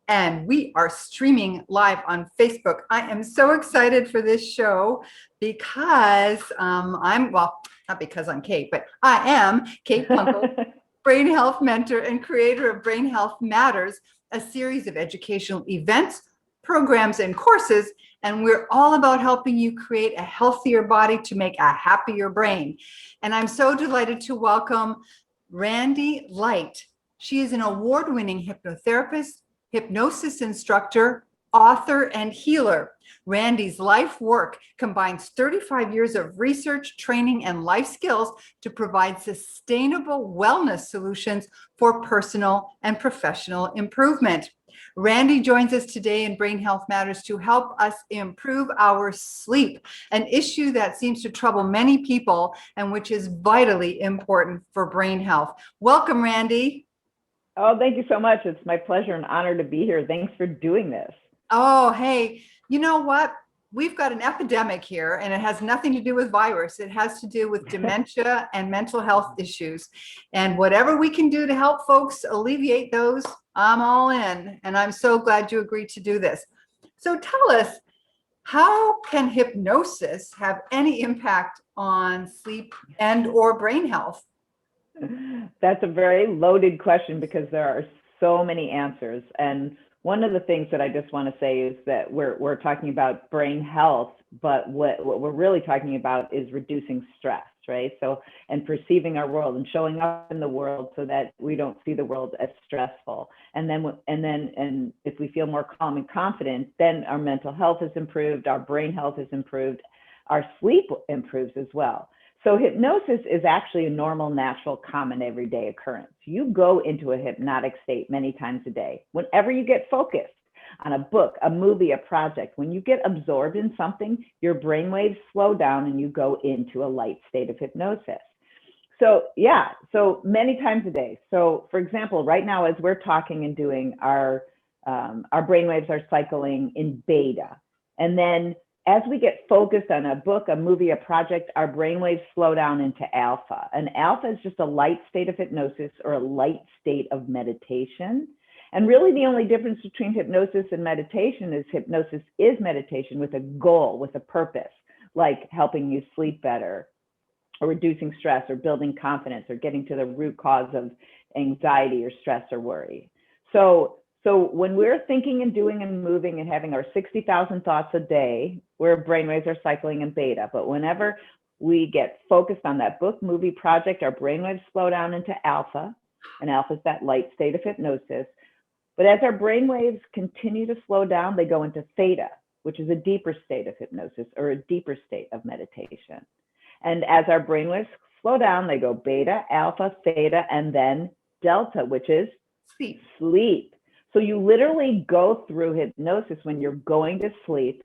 and we are streaming live on Facebook. I am so excited for this show because well, not because I'm Kate, but I am Kate Kunkel, brain health mentor and creator of Brain Health Matters, a series of educational events, programs, and courses. And we're all about helping you create a healthier body to make a happier brain. And I'm so delighted to welcome Randi Light. She is an award-winning hypnotherapist, hypnosis instructor, author, and healer. Randi's life work combines 35 years of research, training, and life skills to provide sustainable wellness solutions for personal and professional improvement. Randi joins us today in Brain Health Matters to help us improve our sleep, an issue that seems to trouble many people and which is vitally important for brain health. Welcome, Randi. Oh, thank you so much. It's my pleasure and honor to be here. Thanks for doing this. Oh, hey, you know what? We've got an epidemic here, and it has nothing to do with virus. It has to do with dementia and mental health issues. And whatever we can do to help folks alleviate those, I'm all in. And I'm so glad you agreed to do this. So tell us, how can hypnosis have any impact on sleep and or brain health? That's a very loaded question because there are so many answers. And one of the things that I just want to say is that we're talking about brain health, but what we're really talking about is reducing stress, right? So, and perceiving our world and showing up in the world so that we don't see the world as stressful. And if we feel more calm and confident, then our mental health is improved, our brain health is improved, our sleep improves as well. So hypnosis is actually a normal, natural, common, everyday occurrence. You go into a hypnotic state many times a day. Whenever you get focused on a book, a movie, a project, when you get absorbed in something, your brainwaves slow down and you go into a light state of hypnosis. So many times a day. So for example, right now, as we're talking and doing, our brainwaves are cycling in beta. And then as we get focused on a book, a movie, a project, our brainwaves slow down into alpha. And alpha is just a light state of hypnosis or a light state of meditation. And really the only difference between hypnosis and meditation is hypnosis is meditation with a goal, with a purpose, like helping you sleep better or reducing stress or building confidence or getting to the root cause of anxiety or stress or worry. So when we're thinking and doing and moving and having our 60,000 thoughts a day, where brainwaves are cycling in beta, but whenever we get focused on that book, movie, project, our brainwaves slow down into alpha, and alpha is that light state of hypnosis. But as our brainwaves continue to slow down, they go into theta, which is a deeper state of hypnosis or a deeper state of meditation. And as our brainwaves slow down, they go beta, alpha, theta, and then delta, which is sleep. So you literally go through hypnosis when you're going to sleep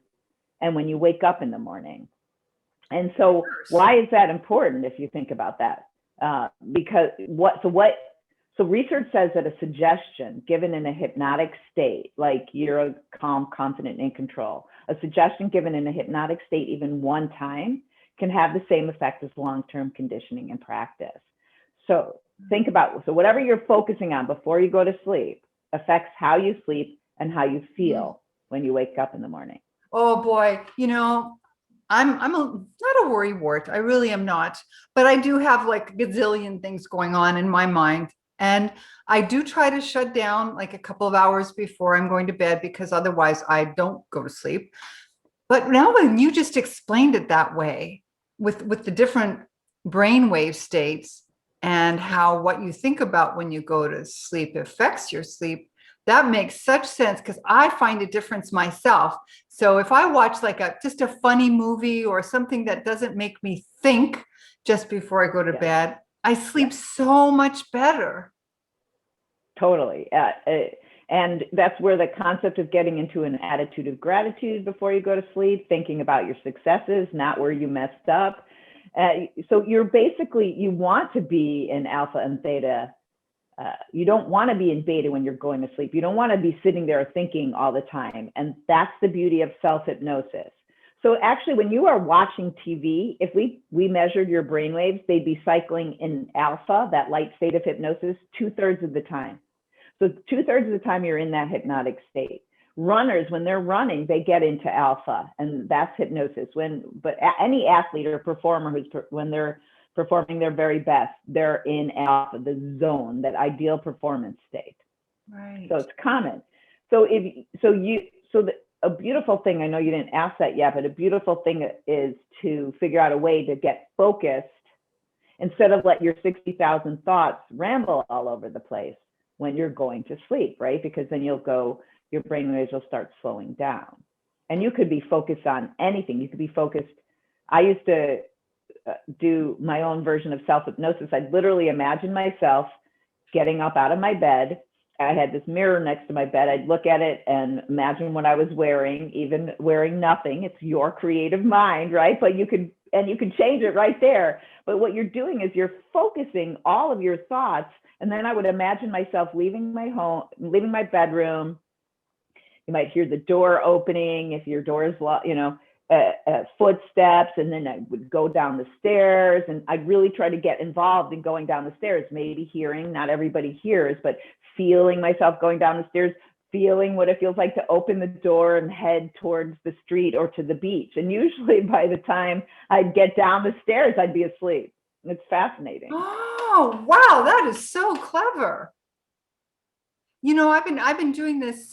and when you wake up in the morning. And so why is that important if you think about that? So research says that a suggestion given in a hypnotic state, like you're calm, confident, in control, a suggestion given in a hypnotic state even one time can have the same effect as long-term conditioning and practice. So think about, so whatever you're focusing on before you go to sleep affects how you sleep and how you feel when you wake up in the morning. Oh boy, I'm not a worry wart. I really am not, but I do have like a gazillion things going on in my mind. And I do try to shut down like a couple of hours before I'm going to bed because otherwise I don't go to sleep. But now when you just explained it that way with the different brainwave states and how what you think about when you go to sleep affects your sleep, that makes such sense because I find a difference myself. So if I watch like just a funny movie or something that doesn't make me think just before I go to bed, I sleep so much better. Totally. And that's where the concept of getting into an attitude of gratitude before you go to sleep, thinking about your successes, not where you messed up. So you want to be in alpha and theta. You don't want to be in beta when you're going to sleep. You don't want to be sitting there thinking all the time. And that's the beauty of self-hypnosis. So actually, when you are watching TV, if we measured your brainwaves, they'd be cycling in alpha, that light state of hypnosis, 2/3 of the time. So 2/3 of the time you're in that hypnotic state. Runners, when they're running, they get into alpha, and that's hypnosis. But any athlete or performer when they're performing their very best, they're in alpha, the zone, that ideal performance state. Right. So it's common. A beautiful thing, I know you didn't ask that yet, but a beautiful thing is to figure out a way to get focused instead of let your 60,000 thoughts ramble all over the place when you're going to sleep, right? Because then your brain waves will start slowing down. And you could be focused on anything. You could be focused. I used to do my own version of self-hypnosis. I'd literally imagine myself getting up out of my bed. I had this mirror next to my bed. I'd look at it and imagine what I was wearing, even wearing nothing. It's your creative mind, right? But you could change it right there. But what you're doing is you're focusing all of your thoughts. And then I would imagine myself leaving my home, leaving my bedroom. You might hear the door opening if your door is locked, footsteps, and then I would go down the stairs, and I'd really try to get involved in going down the stairs, maybe hearing, not everybody hears, but feeling myself going down the stairs, feeling what it feels like to open the door and head towards the street or to the beach. And usually by the time I'd get down the stairs, I'd be asleep. It's fascinating. Oh, wow, that is so clever. I've been doing this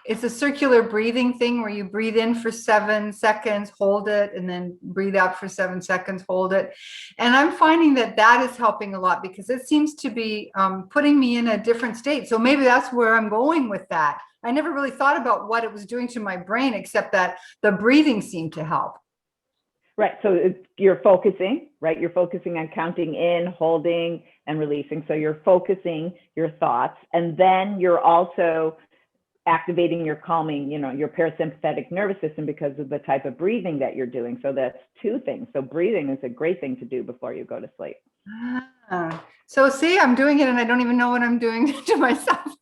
it's a circular breathing thing where you breathe in for 7 seconds, hold it, and then breathe out for 7 seconds, hold it. And I'm finding that is helping a lot because it seems to be putting me in a different state. So maybe that's where I'm going with that. I never really thought about what it was doing to my brain, except that the breathing seemed to help. Right. So you're focusing, right? You're focusing on counting in, holding, and releasing. So you're focusing your thoughts, and then you're also activating your calming, your parasympathetic nervous system because of the type of breathing that you're doing. So that's two things. So breathing is a great thing to do before you go to sleep. So see, I'm doing it and I don't even know what I'm doing to myself.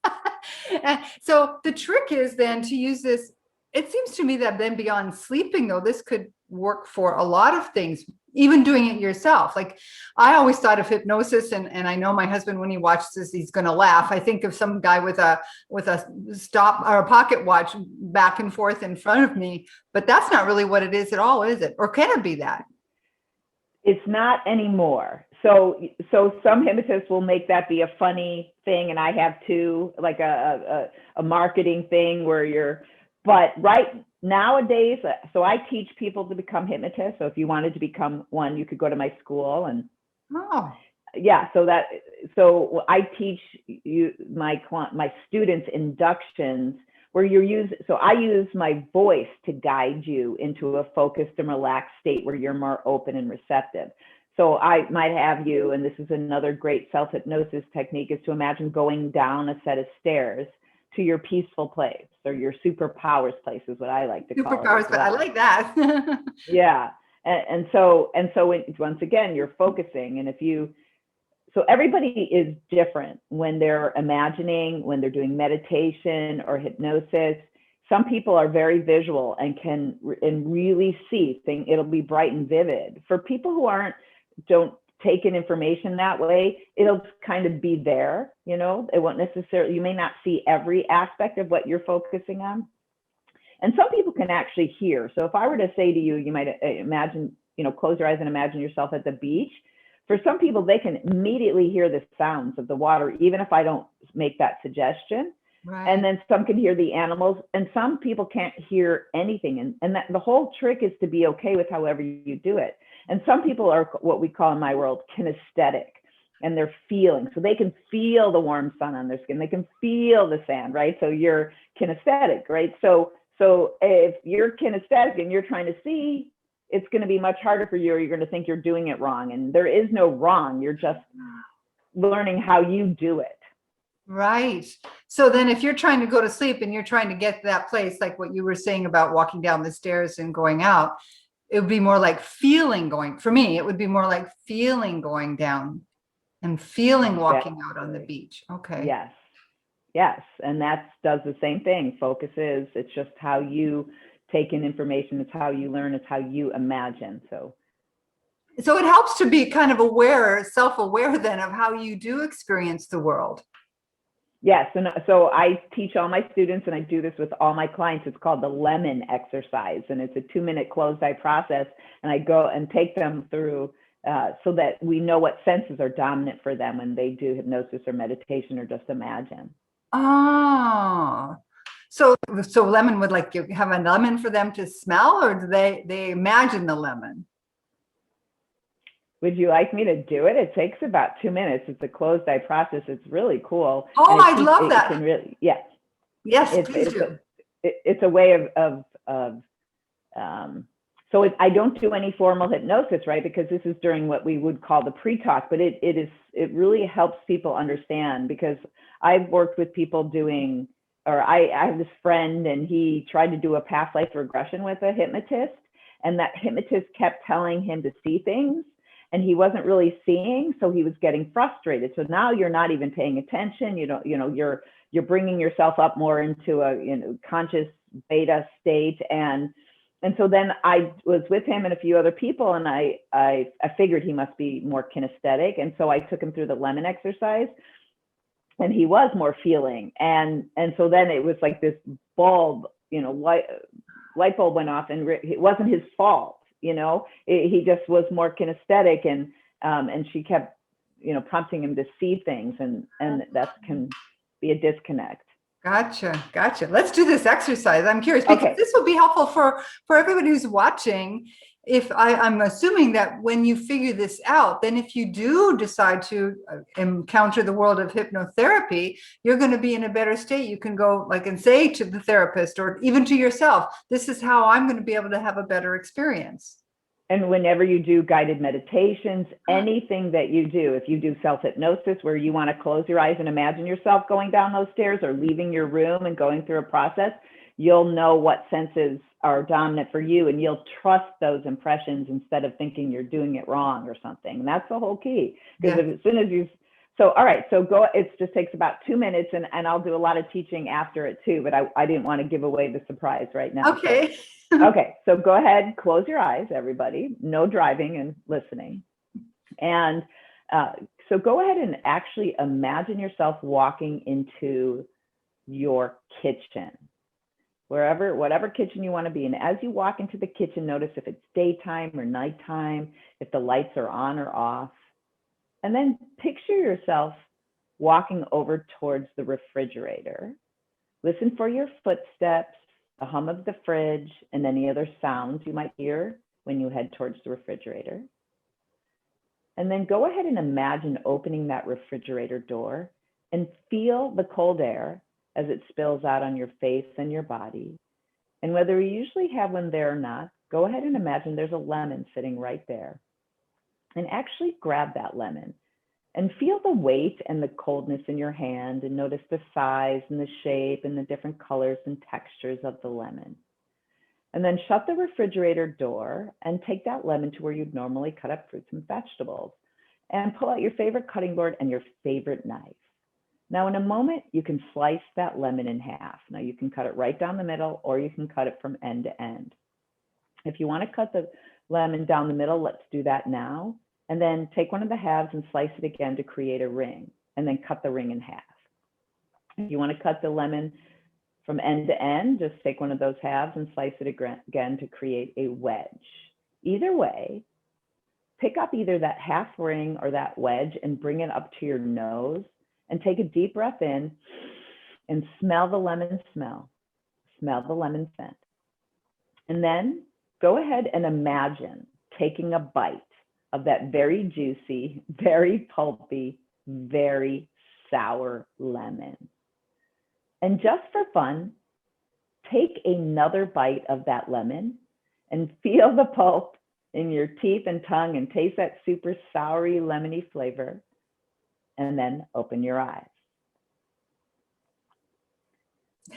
So the trick is then to use this. It seems to me that then beyond sleeping, though, this could work for a lot of things, even doing it yourself. Like I always thought of hypnosis, and I know my husband, when he watches this, he's going to laugh. I think of some guy with a stop or a pocket watch back and forth in front of me, but that's not really what it is at all, is it? Or can it be that? It's not anymore. So some hypnotists will make that be a funny thing, and I have too, like a marketing thing where but right nowadays, so I teach people to become hypnotists. So if you wanted to become one, you could go to my school and so I teach my students inductions where I use my voice to guide you into a focused and relaxed state where you're more open and receptive. So I might have you, and this is another great self-hypnosis technique, is to imagine going down a set of stairs to your peaceful place, or your superpowers place is what I like to call it. Superpowers, but I like that. Yeah. And so once again, you're focusing. And so everybody is different when they're imagining, when they're doing meditation or hypnosis. Some people are very visual and can really see things. It'll be bright and vivid. For people who don't take in information that way, it'll kind of be there, it won't necessarily, you may not see every aspect of what you're focusing on. And some people can actually hear. So if I were to say to you, you might imagine, close your eyes and imagine yourself at the beach. For some people, they can immediately hear the sounds of the water, even if I don't make that suggestion. Right. And then some can hear the animals, and some people can't hear anything. And that the whole trick is to be okay with however you do it. And some people are what we call in my world kinesthetic, and they're feeling. So they can feel the warm sun on their skin. They can feel the sand, right? So you're kinesthetic, right? So if you're kinesthetic and you're trying to see, it's going to be much harder for you, or you're going to think you're doing it wrong. And there is no wrong. You're just learning how you do it. Right. So then if you're trying to go to sleep and you're trying to get to that place, like what you were saying about walking down the stairs and going out, it would be more like feeling going, for me, it would be more like feeling going down and feeling walking out on the beach. Okay. Yes. Yes. And that does the same thing. Focus it's just how you take in information. It's how you learn. It's how you imagine. So it helps to be kind of aware, self-aware then of how you do experience the world. Yes, and so I teach all my students, and I do this with all my clients. It's called the lemon exercise, and it's a 2-minute closed eye process. And I go and take them through so that we know what senses are dominant for them when they do hypnosis or meditation or just imagine. Oh, so lemon would like you have a lemon for them to smell, or do they imagine the lemon? Would you like me to do it? It takes about 2 minutes. It's a closed eye process. It's really cool. Oh, And I'd love that. Can really, yes. Yes, please do. It's a way of so I don't do any formal hypnosis, right? Because this is during what we would call the pre-talk, but it really helps people understand, because I've worked with people doing, or I have this friend, and he tried to do a past life regression with a hypnotist, and that hypnotist kept telling him to see things, and he wasn't really seeing, so he was getting frustrated. So now you're not even paying attention. You're bringing yourself up more into a conscious beta state, and so then I was with him and a few other people, and I figured he must be more kinesthetic, and so I took him through the lemon exercise, and he was more feeling, and so then it was like this bulb, light bulb went off, and it wasn't his fault. He just was more kinesthetic, and she kept, prompting him to see things, and that can be a disconnect. Gotcha. Let's do this exercise. I'm curious, because this will be helpful for everybody who's watching. If I'm assuming that when you figure this out, then if you do decide to encounter the world of hypnotherapy, you're going to be in a better state. You can go and say to the therapist, or even to yourself, this is how I'm going to be able to have a better experience. And whenever you do guided meditations, anything that you do, if you do self-hypnosis where you want to close your eyes and imagine yourself going down those stairs or leaving your room and going through a process, you'll know what senses are dominant for you, and you'll trust those impressions instead of thinking you're doing it wrong or something. And that's the whole key. Because as soon as all right, so go, it just takes about 2 minutes, and I'll do a lot of teaching after it too, but I didn't want to give away the surprise right now. Okay. Okay, so go ahead, close your eyes, everybody. No driving and listening. And so go ahead and actually imagine yourself walking into your kitchen, whatever kitchen you want to be in. As you walk into the kitchen, notice if it's daytime or nighttime, if the lights are on or off. And then picture yourself walking over towards the refrigerator. Listen for your footsteps, the hum of the fridge, and any other sounds you might hear when you head towards the refrigerator. And then go ahead and imagine opening that refrigerator door and feel the cold air as it spills out on your face and your body. And whether you usually have one there or not, go ahead and imagine there's a lemon sitting right there. And actually grab that lemon and feel the weight and the coldness in your hand, and notice the size and the shape and the different colors and textures of the lemon. And then shut the refrigerator door and take that lemon to where you'd normally cut up fruits and vegetables, and pull out your favorite cutting board and your favorite knife. Now, in a moment, you can slice that lemon in half. Now, you can cut it right down the middle, or you can cut it from end to end. If you want to cut the lemon down the middle, let's do that now. And then take one of the halves and slice it again to create a ring, and then cut the ring in half. If you want to cut the lemon from end to end, just take one of those halves and slice it again to create a wedge. Either way, pick up either that half ring or that wedge and bring it up to your nose, and take a deep breath in and smell the lemon smell. Smell the lemon scent. And then go ahead and imagine taking a bite of that very juicy, very pulpy, very sour lemon. And just for fun, take another bite of that lemon and feel the pulp in your teeth and tongue, and taste that super soury, lemony flavor. And then open your eyes.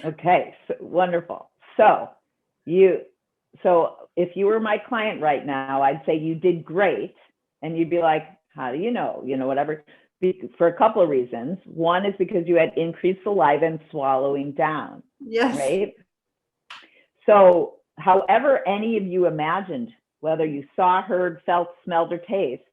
Okay, so, wonderful. So if you were my client right now, I'd say you did great. And you'd be like, how do you know? Whatever, for a couple of reasons. One is because you had increased saliva and swallowing down. Yes. Right? So however any of you imagined, whether you saw, heard, felt, smelled, or taste,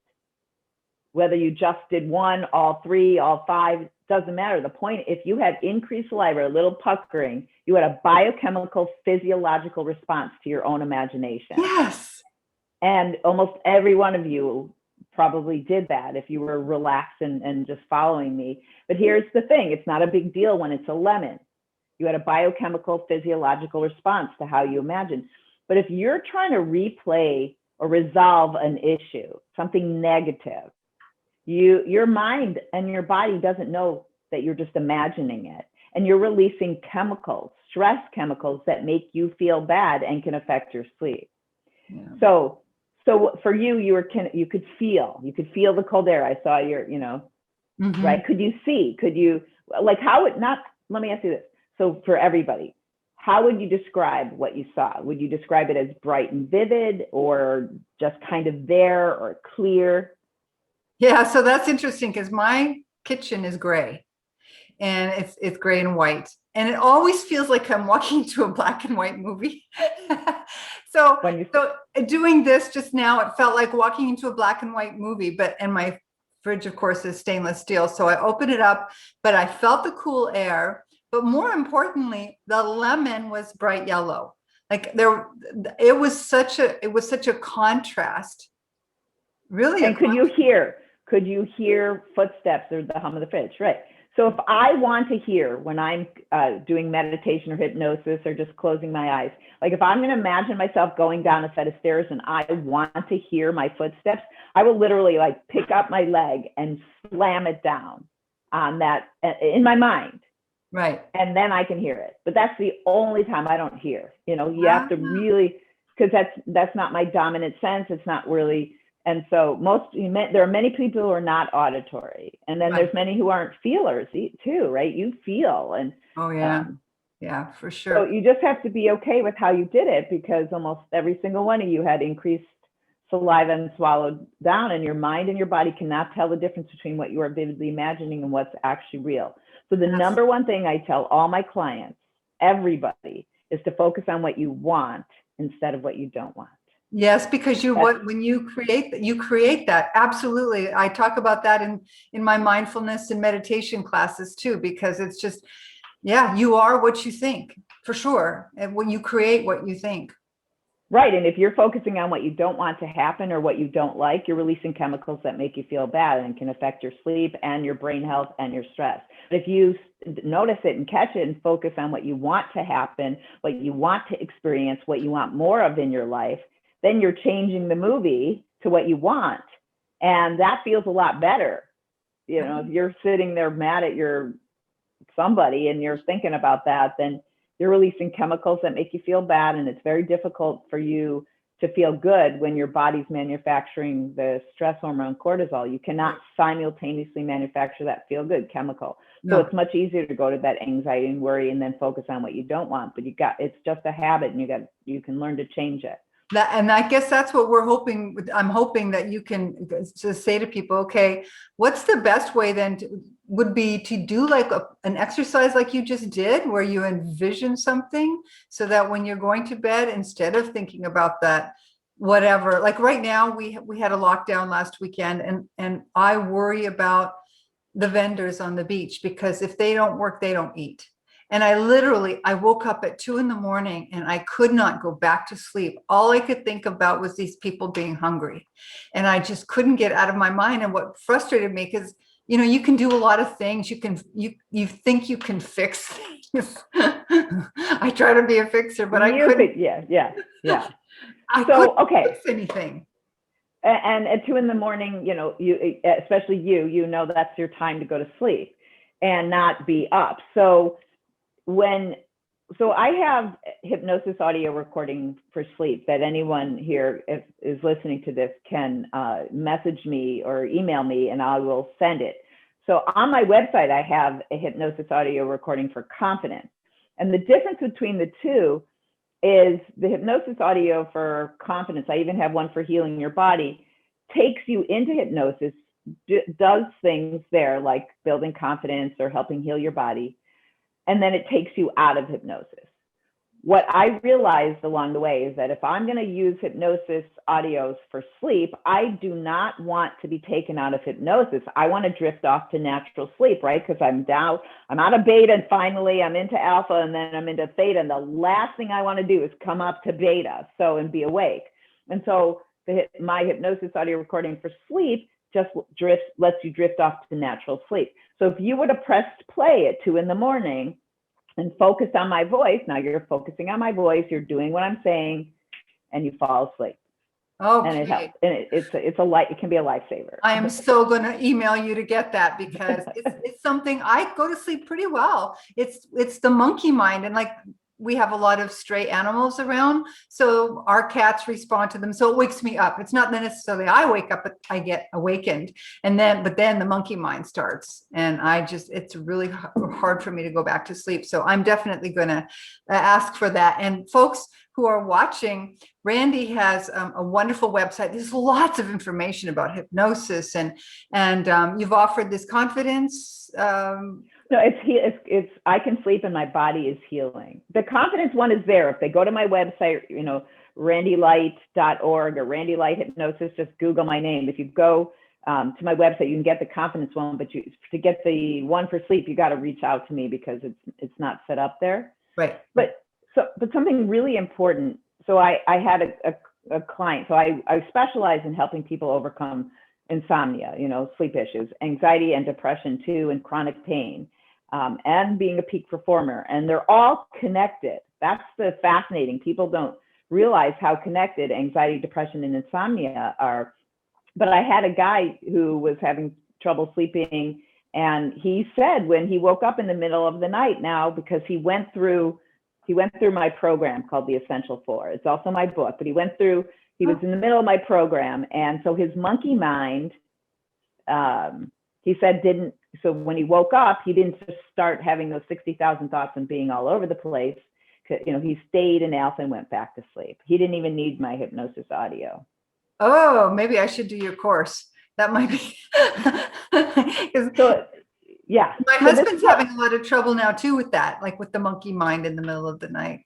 whether you just did one, all three, all five, doesn't matter. The point, if you had increased saliva, a little puckering, you had a biochemical physiological response to your own imagination. Yes. And almost every one of you probably did that if you were relaxed and just following me. But here's the thing, it's not a big deal when it's a lemon. You had a biochemical physiological response to how you imagine. But if you're trying to replay or resolve an issue, something negative, your mind and your body doesn't know that you're just imagining it. And you're releasing chemicals, stress chemicals that make you feel bad and can affect your sleep. Yeah. So for you, you could feel the cold air. I saw your, right? Could you see? Could you, like, let me ask you this. So for everybody, how would you describe what you saw? Would you describe it as bright and vivid, or just kind of there, or clear? Yeah, so that's interesting because my kitchen is gray, and it's gray and white, and it always feels like I'm walking into a black and white movie. So doing this just now, it felt like walking into a black and white movie, and my fridge, of course, is stainless steel. So I opened it up, but I felt the cool air. But more importantly, the lemon was bright yellow. Like it was such a contrast. Really. And could you hear footsteps or the hum of the fridge? Right. So if I want to hear, when I'm doing meditation or hypnosis or just closing my eyes, like if I'm going to imagine myself going down a set of stairs and I want to hear my footsteps, I will literally like pick up my leg and slam it down on that in my mind. Right. And then I can hear it. But that's the only time I don't hear. You have to really, because that's not my dominant sense. It's not really. And so there are many people who are not auditory, and then there's many who aren't feelers too, right? You feel, and oh yeah, yeah, for sure. So you just have to be okay with how you did it, because almost every single one of you had increased saliva and swallowed down, and your mind and your body cannot tell the difference between what you are vividly imagining and what's actually real. So the number one thing I tell all my clients, everybody, is to focus on what you want instead of what you don't want. Yes, because when you create that. Absolutely. I talk about that in my mindfulness and meditation classes too, because it's just, yeah, you are what you think, for sure. And when you create what you think. Right. And if you're focusing on what you don't want to happen or what you don't like, you're releasing chemicals that make you feel bad and can affect your sleep and your brain health and your stress. But if you notice it and catch it and focus on what you want to happen, what you want to experience, what you want more of in your life, then you're changing the movie to what you want. And that feels a lot better. If you're sitting there mad at somebody and you're thinking about that, then you're releasing chemicals that make you feel bad. And it's very difficult for you to feel good when your body's manufacturing the stress hormone cortisol. You cannot simultaneously manufacture that feel good chemical. So it's much easier to go to that anxiety and worry and then focus on what you don't want. But it's just a habit, and you can learn to change it. And I guess that's what we're hoping. I'm hoping that you can just say to people, okay, what's the best way then would be to do like an exercise like you just did, where you envision something, so that when you're going to bed, instead of thinking about that, whatever, like right now, we had a lockdown last weekend, and I worry about the vendors on the beach, because if they don't work, they don't eat. And I woke up at 2 a.m. and I could not go back to sleep. All I could think about was these people being hungry. And I just couldn't get out of my mind. And what frustrated me, because, you can do a lot of things. You think you can fix things. I try to be a fixer, but I couldn't. Yeah. I couldn't fix anything. And at 2 a.m, you, especially that's your time to go to sleep and not be up. So I have hypnosis audio recording for sleep that anyone here is listening to this can message me or email me, and I will send it. So on my website, I have a hypnosis audio recording for confidence. And the difference between the two is the hypnosis audio for confidence, I even have one for healing your body, takes you into hypnosis, does things there like building confidence or helping heal your body. And then it takes you out of hypnosis. what I realized along the way is that if I'm going to use hypnosis audios for sleep, I do not want to be taken out of hypnosis. I want to drift off to natural sleep, right? Because I'm out of beta, and finally I'm into alpha, and then I'm into theta. And the last thing I want to do is come up to beta, and be awake. And so my hypnosis audio recording for sleep just lets you drift off to natural sleep. So if you were to press play at 2 in.the.morning, and focus on my voice. Now you're focusing on my voice. You're doing what I'm saying, and you fall asleep. Okay. And it helps. And it can be a lifesaver. I am so going to email you to get that, because it's something I go to sleep pretty well. It's the monkey mind, and like we have a lot of stray animals around, so our cats respond to them. So it wakes me up. It's not necessarily I wake up, but I get awakened, but then the monkey mind starts, and it's really hard for me to go back to sleep. So I'm definitely going to ask for that. And folks who are watching, Randi has a wonderful website. There's lots of information about hypnosis, and you've offered this confidence. No, it's I can sleep and my body is healing. The confidence one is there. If they go to my website, randylight.org or Randi Light Hypnosis, just Google my name. If you go to my website, you can get the confidence one, but to get the one for sleep, you got to reach out to me because it's not set up there. Right. But something really important. So I had a client. So I specialize in helping people overcome insomnia, sleep issues, anxiety and depression too, and chronic pain, and being a peak performer. And they're all connected. That's the fascinating. People don't realize how connected anxiety, depression, and insomnia are. But I had a guy who was having trouble sleeping, and he said when he woke up in the middle of the night now, because he went through my program called The Essential Four. It's also my book, but he was in the middle of my program. And so his monkey mind, he said, so when he woke up, he didn't just start having those 60,000 thoughts and being all over the place. He stayed in alpha and went back to sleep. He didn't even need my hypnosis audio. Oh, maybe I should do your course. That might be. Yeah. My husband's having a lot of trouble now too with that, like with the monkey mind in the middle of the night.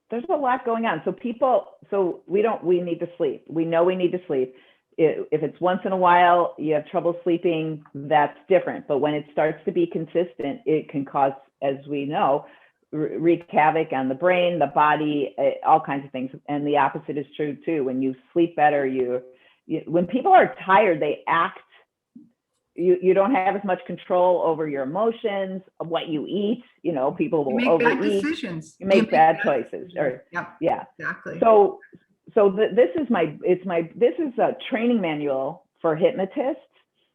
There's a lot going on. We need to sleep. We know we need to sleep. If it's once in a while, you have trouble sleeping, that's different. But when it starts to be consistent, it can cause, as we know, wreak havoc on the brain, the body, all kinds of things. And the opposite is true too. When you sleep better, when people are tired, they act. You don't have as much control over your emotions, of what you eat. People will overeat. Bad decisions. You make bad choices. Yeah, exactly. So this is a training manual for hypnotists,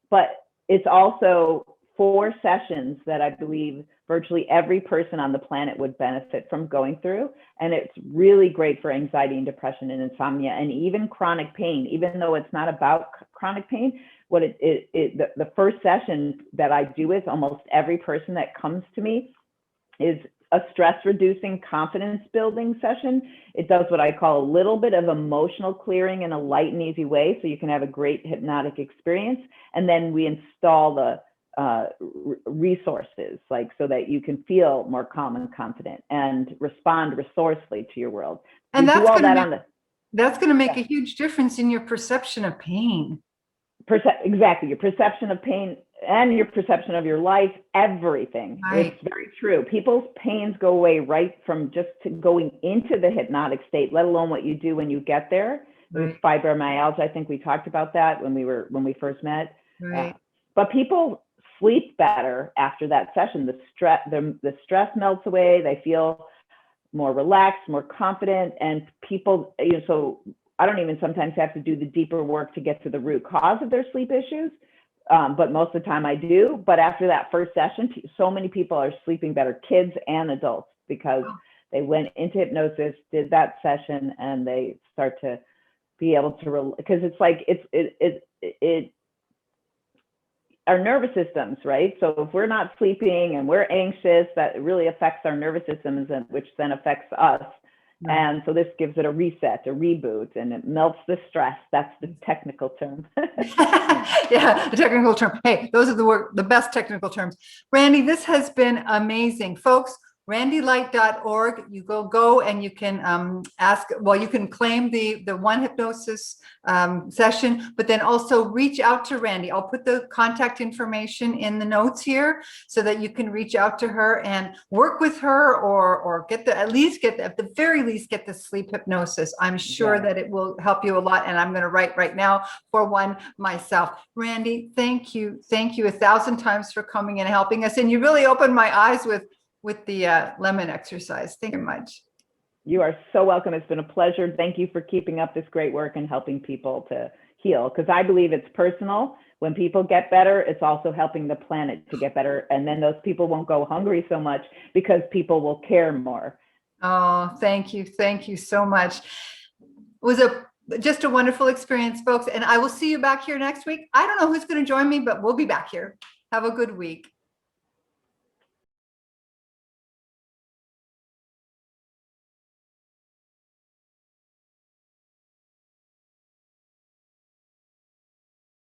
but it's also 4 sessions that I believe virtually every person on the planet would benefit from going through. And it's really great for anxiety and depression and insomnia and even chronic pain, even though it's not about chronic pain. The first session that I do with almost every person that comes to me is a stress reducing, confidence building session. It does what I call a little bit of emotional clearing in a light and easy way, so you can have a great hypnotic experience. And then we install the resources, so that you can feel more calm and confident and respond resourcefully to your world. And that's going to make a huge difference in your perception of pain. Exactly, your perception of pain and your perception of your life, everything. Right. It's very true. People's pains go away right from just going into the hypnotic state, let alone what you do when you get there. Right. With fibromyalgia, I think we talked about that when we first met. Right. But people sleep better after that session. The stress melts away. They feel more relaxed, more confident, and people, so I don't even sometimes have to do the deeper work to get to the root cause of their sleep issues. But most of the time I do. But after that first session, so many people are sleeping better, kids and adults, because they went into hypnosis, did that session, and they start to be able to, because it's like, our nervous systems, right? So if we're not sleeping and we're anxious, that really affects our nervous systems, which then affects us. Right. And so this gives it a reset, a reboot, and it melts the stress. That's the technical term. Yeah, the technical term. Hey, those are the best technical terms. Randi, this has been amazing. Folks, randylight.org. You go and you can ask, well, you can claim the one hypnosis session, but then also reach out to Randi. I'll put the contact information in the notes here so that you can reach out to her and work with her, or at the very least get the sleep hypnosis. I'm sure that it will help you a lot. And I'm going to write right now for one myself. Randi, thank you 1,000 times for coming and helping us. And you really opened my eyes with the lemon exercise. Thank you very much. You are so welcome. It's been a pleasure. Thank you for keeping up this great work and helping people to heal, because I believe it's personal. When people get better, it's also helping the planet to get better. And then those people won't go hungry so much because people will care more. Oh, thank you. Thank you so much. It was just a wonderful experience, folks. And I will see you back here next week. I don't know who's going to join me, but we'll be back here. Have a good week.